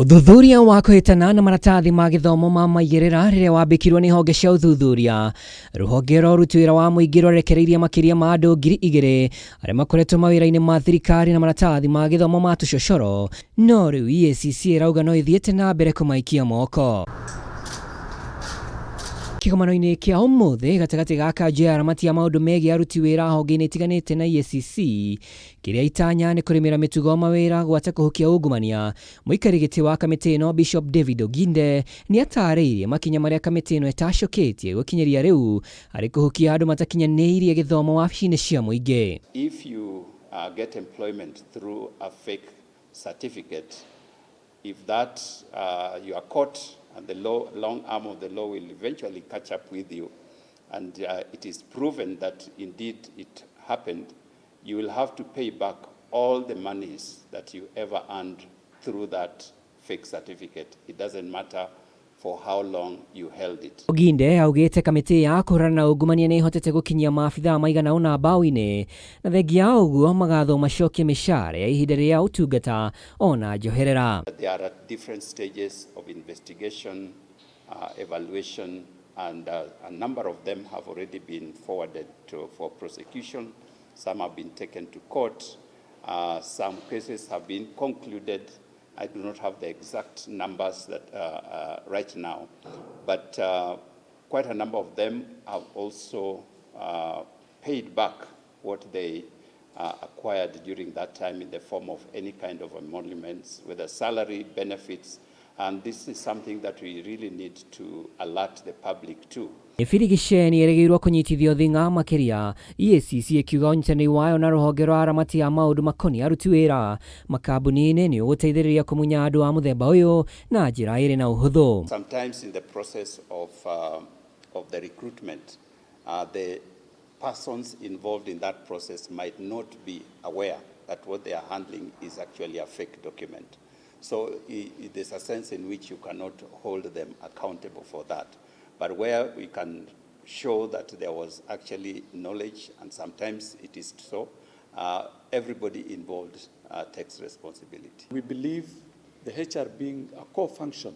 Uthuthuria wa kuhitana na maratathi ma githomo ma maigirira riria wambikirwo ni honge cia uthuthuria. Ruhonge rwa aruti wira wa muingi rwerekereirie makiria ma andu 2,000 aria makoretwo mawira-ini ma thirikari na maratathi ma githomo ma tucocoro, no riu EACC irauga no ithiete na mbere kumaikia moko. Kigomano-ini kia umuthi gatagati ga kanjũ ya aramati ya maundu megie aruti wira honge-ini itiganite na EACC kiria itanya ni kurimira mitugo mawira gwata kuhukia ungumania. Muikari giti wa kamiti ino Bishop David Oginde ni atariirie makinya maria kamiti ino itacoketie gukinyeria riu ari kuhukia andu matakinyaniirie githomo wabici-ini cia muingi. If you get employment through a fake certificate, if that you are caught, and the long arm of the law will eventually catch up with you, and it is proven that indeed it happened, you will have to pay back all the monies that you ever earned through that fake certificate. It doesn't matter for how long you held it. Oginde augite kamiti ya KUHURANA na ungumania ni ihotete gukinyia maabitha maigana una mbaoini na thengia uguo magatho macokie mishara ya ihinda ria utungata ona njoherera. They are at different stages of investigation, evaluation, and a number of them have already been forwarded for prosecution. Some have been taken to court. Some cases have been concluded. I do not have the exact numbers that right now, but quite a number of them have also paid back what they acquired during that time in the form of any kind of emoluments, whether salary, benefits, and this is something that we really need to alert the public to. Ifirigisheni eregeirwo kunyitithio thinga makiria. EACC ikiuga unyitanĩri wayo na ruhonge rwa aramati ya maundu makoni aruti wira makambuni-ini ni uguteithĩrĩria kumunya andu a muthemba uyu na njira iri na uhuthu. Sometimes in the process of the recruitment, the persons involved in that process might not be aware that what they are handling is actually a fake document. So there's a sense in which you cannot hold them accountable for that. But where we can show that there was actually knowledge, and sometimes it is so, everybody involved takes responsibility. We believe the HR being a core function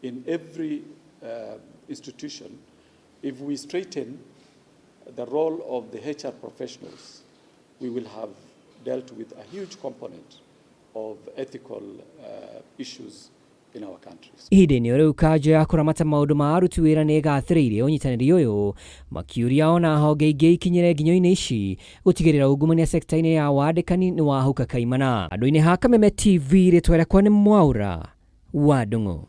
in every institution, if we straighten the role of the HR professionals, we will have dealt with a huge component of ethical issues in our countries. Ihinda-ini riu kanjũ ya kuramata maundu ma aruti wira ni igathĩrĩirie unyitanĩri uyu makiuria ona honge ingĩ ikinyĩre nginyo-inĩ ici gutigĩrĩra ungumania sekta-inĩ ya wandĩkani ni wahuka kaimana. Andũ-inĩ ha Kameme TV ritwa rĩakwa ni Mwaura wa Ndung'u.